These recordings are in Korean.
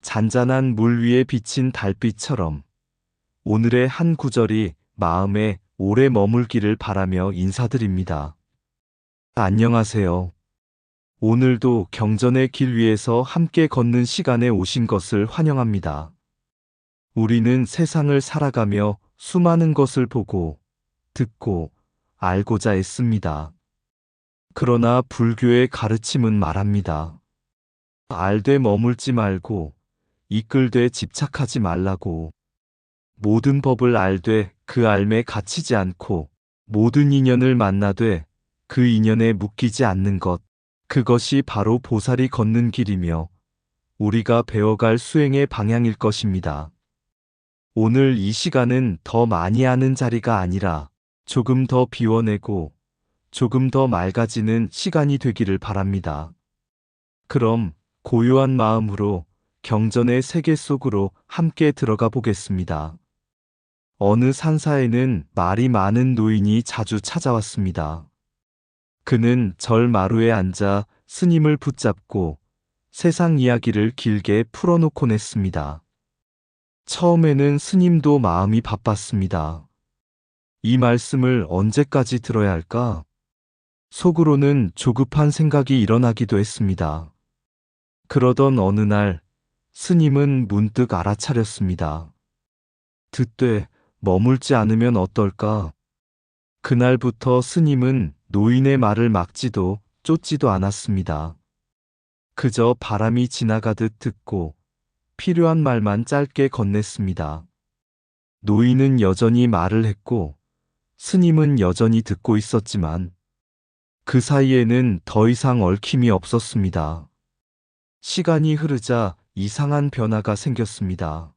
잔잔한 물 위에 비친 달빛처럼 오늘의 한 구절이 마음에 오래 머물기를 바라며 인사드립니다. 안녕하세요. 오늘도 경전의 길 위에서 함께 걷는 시간에 오신 것을 환영합니다. 우리는 세상을 살아가며 수많은 것을 보고, 듣고, 알고자 애씁니다. 그러나 불교의 가르침은 말합니다. 알되 머물지 말고, 이끌되 집착하지 말라고. 모든 법을 알되 그 알매 갇히지 않고, 모든 인연을 만나되 그 인연에 묶이지 않는 것, 그것이 바로 보살이 걷는 길이며 우리가 배워갈 수행의 방향일 것입니다. 오늘 이 시간은 더 많이 아는 자리가 아니라 조금 더 비워내고 조금 더 맑아지는 시간이 되기를 바랍니다. 그럼 고요한 마음으로 경전의 세계 속으로 함께 들어가 보겠습니다. 어느 산사에는 말이 많은 노인이 자주 찾아왔습니다. 그는 절 마루에 앉아 스님을 붙잡고 세상 이야기를 길게 풀어놓곤 했습니다. 처음에는 스님도 마음이 바빴습니다. 이 말씀을 언제까지 들어야 할까? 속으로는 조급한 생각이 일어나기도 했습니다. 그러던 어느 날 스님은 문득 알아차렸습니다. 듣되 머물지 않으면 어떨까? 그날부터 스님은 노인의 말을 막지도 쫓지도 않았습니다. 그저 바람이 지나가듯 듣고 필요한 말만 짧게 건넸습니다. 노인은 여전히 말을 했고 스님은 여전히 듣고 있었지만 그 사이에는 더 이상 얽힘이 없었습니다. 시간이 흐르자 이상한 변화가 생겼습니다.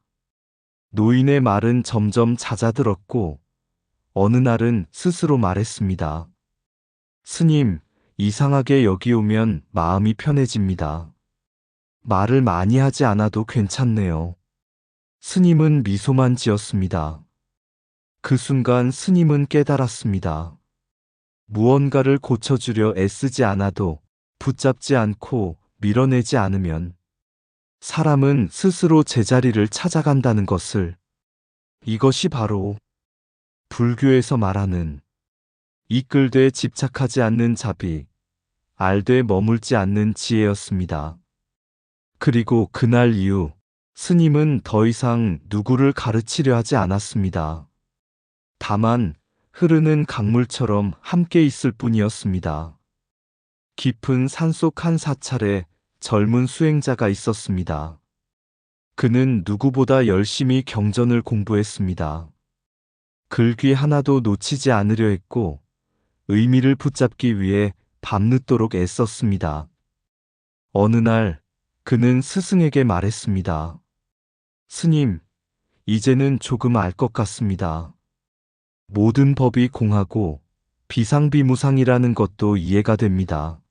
노인의 말은 점점 잦아들었고 어느 날은 스스로 말했습니다. 스님, 이상하게 여기 오면 마음이 편해집니다. 말을 많이 하지 않아도 괜찮네요. 스님은 미소만 지었습니다. 그 순간 스님은 깨달았습니다. 무언가를 고쳐주려 애쓰지 않아도 붙잡지 않고 밀어내지 않으면 사람은 스스로 제자리를 찾아간다는 것을. 이것이 바로 불교에서 말하는 이끌되 집착하지 않는 자비, 알되 머물지 않는 지혜였습니다. 그리고 그날 이후 스님은 더 이상 누구를 가르치려 하지 않았습니다. 다만 흐르는 강물처럼 함께 있을 뿐이었습니다. 깊은 산속 한 사찰에 젊은 수행자가 있었습니다. 그는 누구보다 열심히 경전을 공부했습니다. 글귀 하나도 놓치지 않으려 했고 의미를 붙잡기 위해 밤늦도록 애썼습니다. 어느 날 그는 스승에게 말했습니다. 스님, 이제는 조금 알 것 같습니다. 모든 법이 공하고 비상비무상이라는 것도 이해가 됩니다.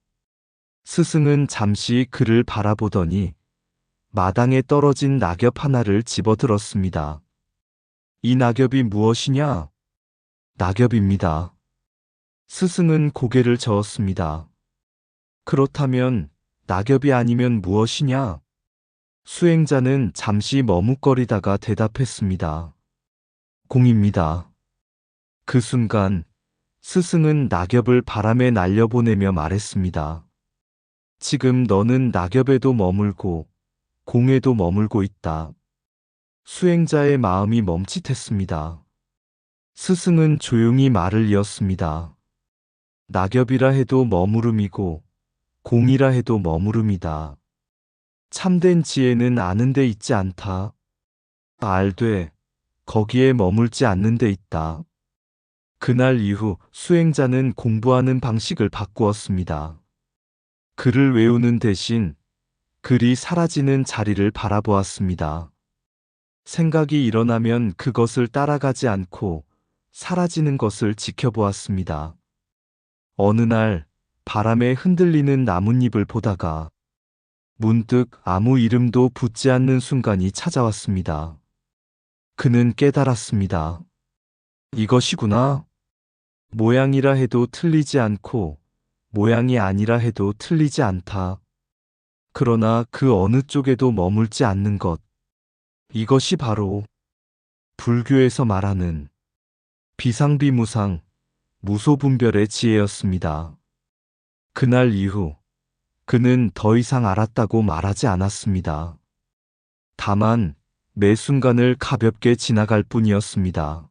스승은 잠시 그를 바라보더니 마당에 떨어진 낙엽 하나를 집어들었습니다. 이 낙엽이 무엇이냐? 낙엽입니다. 스승은 고개를 저었습니다. 그렇다면 낙엽이 아니면 무엇이냐? 수행자는 잠시 머뭇거리다가 대답했습니다. 공입니다. 그 순간 스승은 낙엽을 바람에 날려보내며 말했습니다. 지금 너는 낙엽에도 머물고 공에도 머물고 있다. 수행자의 마음이 멈칫했습니다. 스승은 조용히 말을 이었습니다. 낙엽이라 해도 머무름이고 공이라 해도 머무름이다. 참된 지혜는 아는 데 있지 않다. 알되 거기에 머물지 않는 데 있다. 그날 이후 수행자는 공부하는 방식을 바꾸었습니다. 글을 외우는 대신 글이 사라지는 자리를 바라보았습니다. 생각이 일어나면 그것을 따라가지 않고 사라지는 것을 지켜보았습니다. 어느 날 바람에 흔들리는 나뭇잎을 보다가 문득 아무 이름도 붙지 않는 순간이 찾아왔습니다. 그는 깨달았습니다. 이것이구나. 모양이라 해도 틀리지 않고 모양이 아니라 해도 틀리지 않다. 그러나 그 어느 쪽에도 머물지 않는 것. 이것이 바로 불교에서 말하는 비상비무상, 무소분별의 지혜였습니다. 그날 이후 그는 더 이상 알았다고 말하지 않았습니다. 다만 매 순간을 가볍게 지나갈 뿐이었습니다.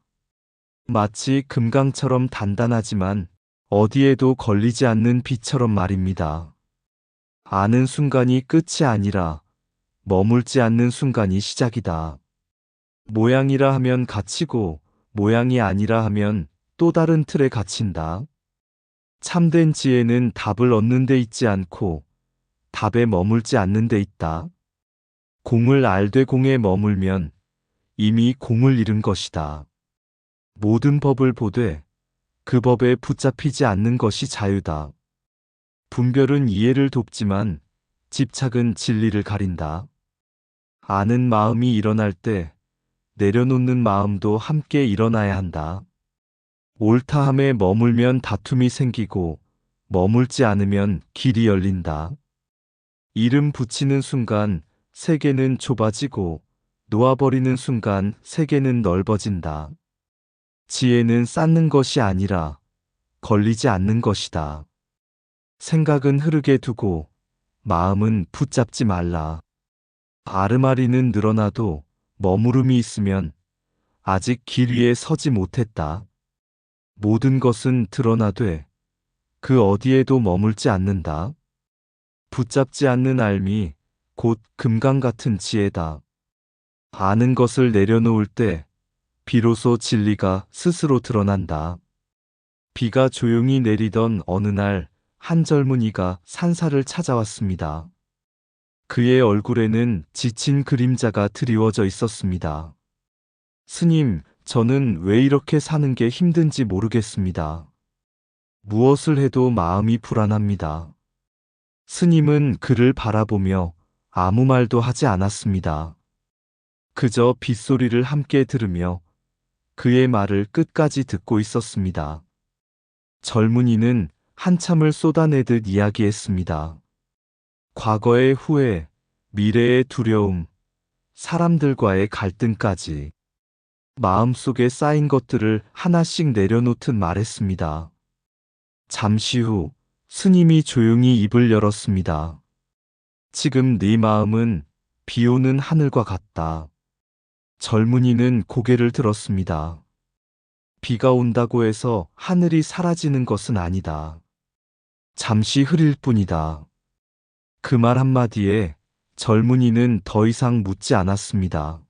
마치 금강처럼 단단하지만 어디에도 걸리지 않는 빛처럼 말입니다. 아는 순간이 끝이 아니라 머물지 않는 순간이 시작이다. 모양이라 하면 갇히고 모양이 아니라 하면 또 다른 틀에 갇힌다. 참된 지혜는 답을 얻는 데 있지 않고 답에 머물지 않는 데 있다. 공을 알되 공에 머물면 이미 공을 잃은 것이다. 모든 법을 보되 그 법에 붙잡히지 않는 것이 자유다. 분별은 이해를 돕지만 집착은 진리를 가린다. 아는 마음이 일어날 때 내려놓는 마음도 함께 일어나야 한다. 옳다함에 머물면 다툼이 생기고 머물지 않으면 길이 열린다. 이름 붙이는 순간 세계는 좁아지고 놓아버리는 순간 세계는 넓어진다. 지혜는 쌓는 것이 아니라 걸리지 않는 것이다. 생각은 흐르게 두고 마음은 붙잡지 말라. 아르마리는 늘어나도 머무름이 있으면 아직 길 위에 서지 못했다. 모든 것은 드러나되 그 어디에도 머물지 않는다. 붙잡지 않는 알미 곧 금강 같은 지혜다. 아는 것을 내려놓을 때 비로소 진리가 스스로 드러난다. 비가 조용히 내리던 어느 날 한 젊은이가 산사를 찾아왔습니다. 그의 얼굴에는 지친 그림자가 드리워져 있었습니다. 스님, 저는 왜 이렇게 사는 게 힘든지 모르겠습니다. 무엇을 해도 마음이 불안합니다. 스님은 그를 바라보며 아무 말도 하지 않았습니다. 그저 빗소리를 함께 들으며 그의 말을 끝까지 듣고 있었습니다. 젊은이는 한참을 쏟아내듯 이야기했습니다. 과거의 후회, 미래의 두려움, 사람들과의 갈등까지 마음속에 쌓인 것들을 하나씩 내려놓듯 말했습니다. 잠시 후 스님이 조용히 입을 열었습니다. 지금 네 마음은 비 오는 하늘과 같다. 젊은이는 고개를 들었습니다. 비가 온다고 해서 하늘이 사라지는 것은 아니다. 잠시 흐릴 뿐이다. 그 말 한마디에 젊은이는 더 이상 묻지 않았습니다.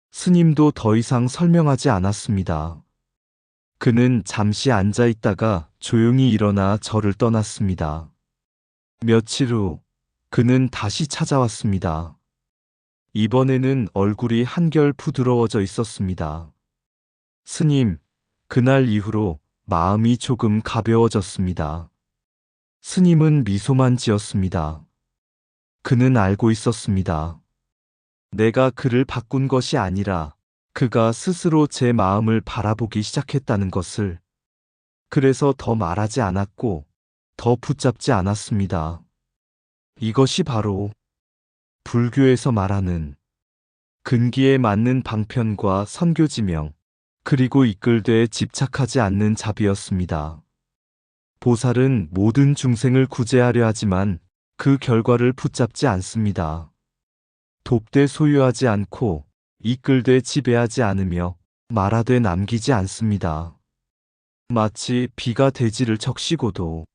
스님도 더 이상 설명하지 않았습니다. 그는 잠시 앉아 있다가 조용히 일어나 절을 떠났습니다. 며칠 후 그는 다시 찾아왔습니다. 이번에는 얼굴이 한결 부드러워져 있었습니다. 스님, 그날 이후로 마음이 조금 가벼워졌습니다. 스님은 미소만 지었습니다. 그는 알고 있었습니다. 내가 그를 바꾼 것이 아니라 그가 스스로 제 마음을 바라보기 시작했다는 것을. 그래서 더 말하지 않았고 더 붙잡지 않았습니다. 이것이 바로 불교에서 말하는 근기에 맞는 방편과 선교지명, 그리고 이끌되 집착하지 않는 자비였습니다. 보살은 모든 중생을 구제하려 하지만 그 결과를 붙잡지 않습니다. 돕되 소유하지 않고 이끌되 지배하지 않으며 말하되 남기지 않습니다. 마치 비가 대지를 적시고도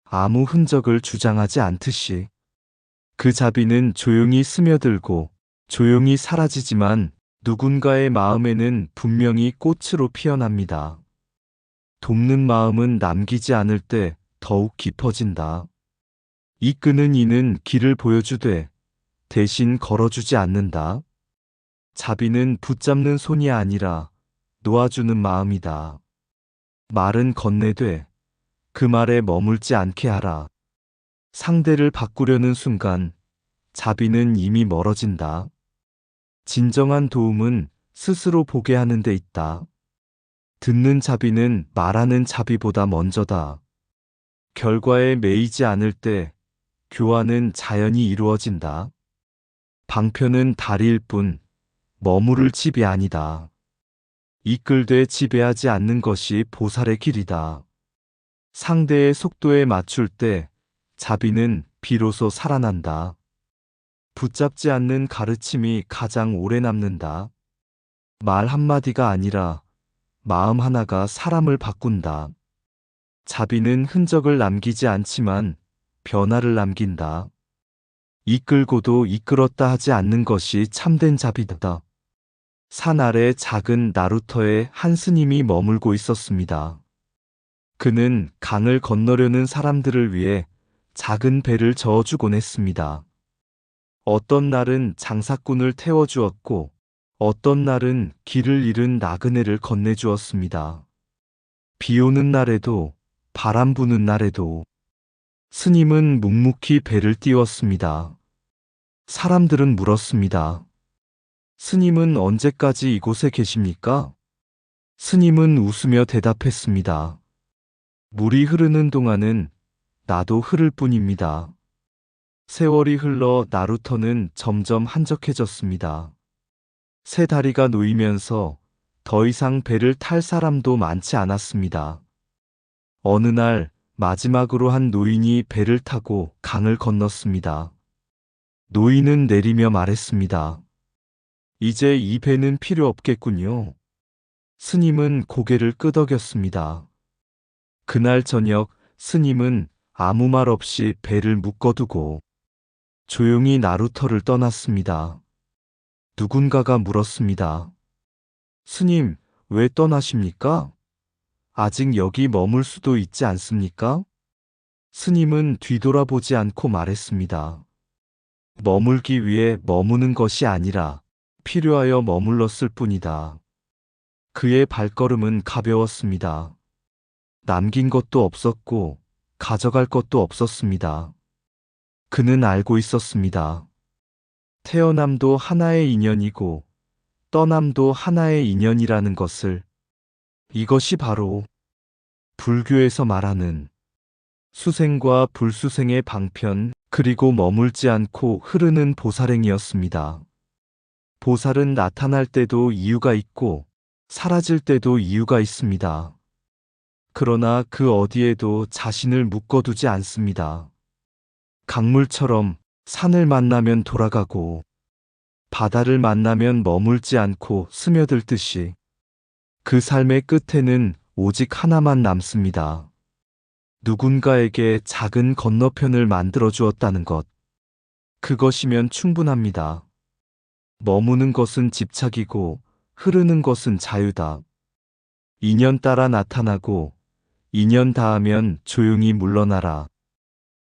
아무 흔적을 주장하지 않듯이 그 자비는 조용히 스며들고 조용히 사라지지만 누군가의 마음에는 분명히 꽃으로 피어납니다. 돕는 마음은 남기지 않을 때 더욱 깊어진다. 이끄는 이는 길을 보여주되 대신 걸어주지 않는다. 자비는 붙잡는 손이 아니라 놓아주는 마음이다. 말은 건네되 그 말에 머물지 않게 하라. 상대를 바꾸려는 순간 자비는 이미 멀어진다. 진정한 도움은 스스로 보게 하는 데 있다. 듣는 자비는 말하는 자비보다 먼저다. 결과에 매이지 않을 때 교환은 자연히 이루어진다. 방편은 다리일 뿐 머무를 집이 아니다. 이끌되 지배하지 않는 것이 보살의 길이다. 상대의 속도에 맞출 때 자비는 비로소 살아난다. 붙잡지 않는 가르침이 가장 오래 남는다. 말 한마디가 아니라 마음 하나가 사람을 바꾼다. 자비는 흔적을 남기지 않지만 변화를 남긴다. 이끌고도 이끌었다 하지 않는 것이 참된 자비다. 산 아래 작은 나루터에 한 스님이 머물고 있었습니다. 그는 강을 건너려는 사람들을 위해 작은 배를 저어주곤 했습니다. 어떤 날은 장사꾼을 태워주었고 어떤 날은 길을 잃은 나그네를 건네주었습니다. 비 오는 날에도 바람 부는 날에도 스님은 묵묵히 배를 띄웠습니다. 사람들은 물었습니다. 스님은 언제까지 이곳에 계십니까? 스님은 웃으며 대답했습니다. 물이 흐르는 동안은 나도 흐를 뿐입니다. 세월이 흘러 나루터는 점점 한적해졌습니다. 세 다리가 놓이면서 더 이상 배를 탈 사람도 많지 않았습니다. 어느 날 마지막으로 한 노인이 배를 타고 강을 건넜습니다. 노인은 내리며 말했습니다. 이제 이 배는 필요 없겠군요. 스님은 고개를 끄덕였습니다. 그날 저녁 스님은 아무 말 없이 배를 묶어두고 조용히 나루터를 떠났습니다. 누군가가 물었습니다. 스님, 왜 떠나십니까? 아직 여기 머물 수도 있지 않습니까? 스님은 뒤돌아보지 않고 말했습니다. 머물기 위해 머무는 것이 아니라 필요하여 머물렀을 뿐이다. 그의 발걸음은 가벼웠습니다. 남긴 것도 없었고 가져갈 것도 없었습니다. 그는 알고 있었습니다. 태어남도 하나의 인연이고 떠남도 하나의 인연이라는 것을. 이것이 바로 불교에서 말하는 수생과 불수생의 방편, 그리고 머물지 않고 흐르는 보살행이었습니다. 보살은 나타날 때도 이유가 있고 사라질 때도 이유가 있습니다. 그러나 그 어디에도 자신을 묶어두지 않습니다. 강물처럼 산을 만나면 돌아가고 바다를 만나면 머물지 않고 스며들듯이 그 삶의 끝에는 오직 하나만 남습니다. 누군가에게 작은 건너편을 만들어 주었다는 것. 그것이면 충분합니다. 머무는 것은 집착이고 흐르는 것은 자유다. 인연 따라 나타나고 인연 닿으면 조용히 물러나라.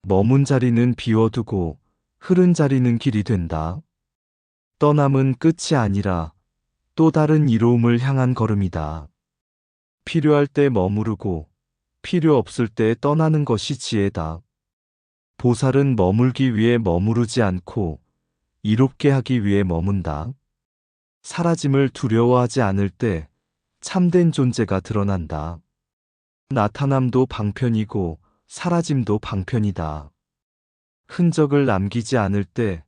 머문 자리는 비워두고 흐른 자리는 길이 된다. 떠남은 끝이 아니라 또 다른 이로움을 향한 걸음이다. 필요할 때 머무르고 필요 없을 때 떠나는 것이 지혜다. 보살은 머물기 위해 머무르지 않고 이롭게 하기 위해 머문다. 사라짐을 두려워하지 않을 때 참된 존재가 드러난다. 나타남도 방편이고 사라짐도 방편이다. 흔적을 남기지 않을 때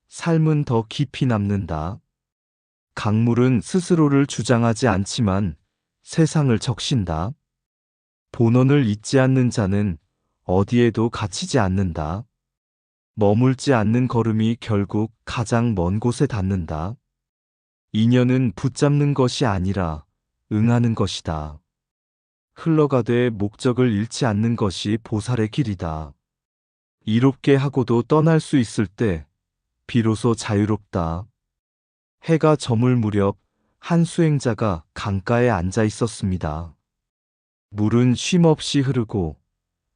삶은 더 깊이 남는다. 강물은 스스로를 주장하지 않지만 세상을 적신다. 본원을 잊지 않는 자는 어디에도 갇히지 않는다. 머물지 않는 걸음이 결국 가장 먼 곳에 닿는다. 인연은 붙잡는 것이 아니라 응하는 것이다. 흘러가되 목적을 잃지 않는 것이 보살의 길이다. 이롭게 하고도 떠날 수 있을 때 비로소 자유롭다. 해가 저물 무렵 한 수행자가 강가에 앉아 있었습니다. 물은 쉼없이 흐르고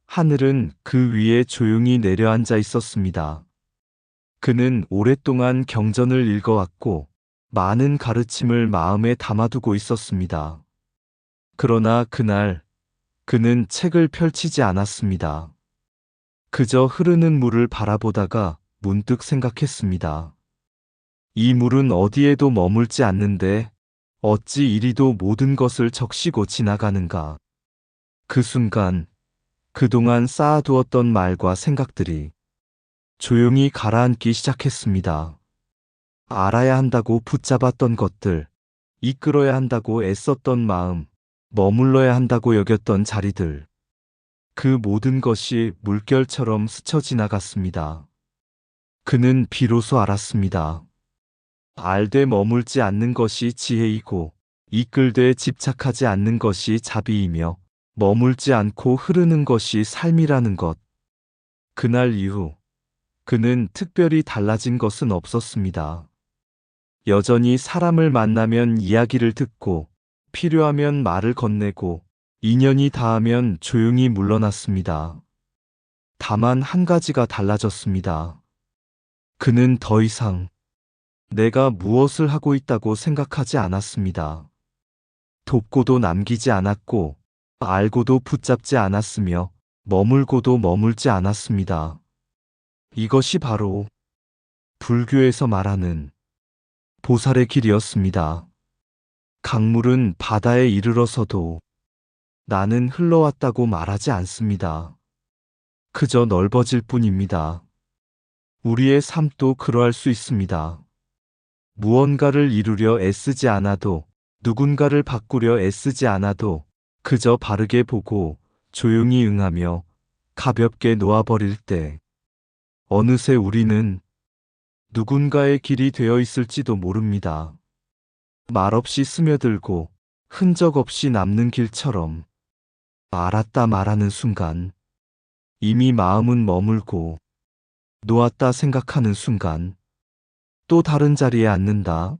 하늘은 그 위에 조용히 내려앉아 있었습니다. 그는 오랫동안 경전을 읽어왔고 많은 가르침을 마음에 담아두고 있었습니다. 그러나 그날 그는 책을 펼치지 않았습니다. 그저 흐르는 물을 바라보다가 문득 생각했습니다. 이 물은 어디에도 머물지 않는데 어찌 이리도 모든 것을 적시고 지나가는가. 그 순간 그동안 쌓아두었던 말과 생각들이 조용히 가라앉기 시작했습니다. 알아야 한다고 붙잡았던 것들, 이끌어야 한다고 애썼던 마음, 머물러야 한다고 여겼던 자리들. 그 모든 것이 물결처럼 스쳐 지나갔습니다. 그는 비로소 알았습니다. 알되 머물지 않는 것이 지혜이고, 이끌되 집착하지 않는 것이 자비이며, 머물지 않고 흐르는 것이 삶이라는 것. 그날 이후, 그는 특별히 달라진 것은 없었습니다. 여전히 사람을 만나면 이야기를 듣고, 필요하면 말을 건네고, 인연이 닿으면 조용히 물러났습니다. 다만 한 가지가 달라졌습니다. 그는 더 이상 내가 무엇을 하고 있다고 생각하지 않았습니다. 돕고도 남기지 않았고, 알고도 붙잡지 않았으며, 머물고도 머물지 않았습니다. 이것이 바로 불교에서 말하는 보살의 길이었습니다. 강물은 바다에 이르러서도 나는 흘러왔다고 말하지 않습니다. 그저 넓어질 뿐입니다. 우리의 삶도 그러할 수 있습니다. 무언가를 이루려 애쓰지 않아도, 누군가를 바꾸려 애쓰지 않아도 그저 바르게 보고 조용히 응하며 가볍게 놓아버릴 때 어느새 우리는 누군가의 길이 되어 있을지도 모릅니다. 말없이 스며들고 흔적 없이 남는 길처럼 알았다 말하는 순간 이미 마음은 머물고 놓았다 생각하는 순간 또 다른 자리에 앉는다.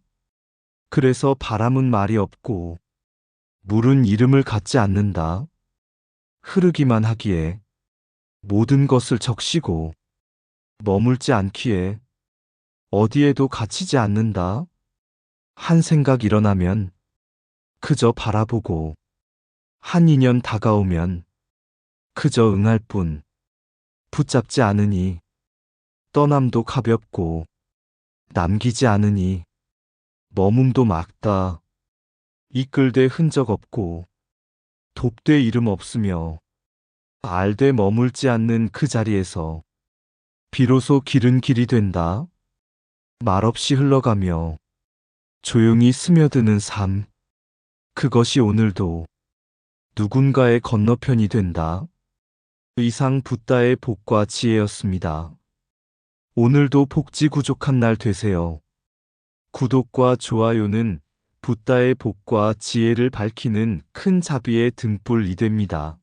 그래서 바람은 말이 없고 물은 이름을 갖지 않는다. 흐르기만 하기에 모든 것을 적시고 머물지 않기에 어디에도 갇히지 않는다. 한 생각 일어나면 그저 바라보고 한 인연 다가오면 그저 응할 뿐 붙잡지 않으니 떠남도 가볍고 남기지 않으니 머문도 막다. 이끌되 흔적 없고 돕되 이름 없으며 알되 머물지 않는 그 자리에서 비로소 길은 길이 된다. 말없이 흘러가며 조용히 스며드는 삶. 그것이 오늘도 누군가의 건너편이 된다. 이상 붓다의 복과 지혜였습니다. 오늘도 복지구족한 날 되세요. 구독과 좋아요는 붓다의 복과 지혜를 밝히는 큰 자비의 등불이 됩니다.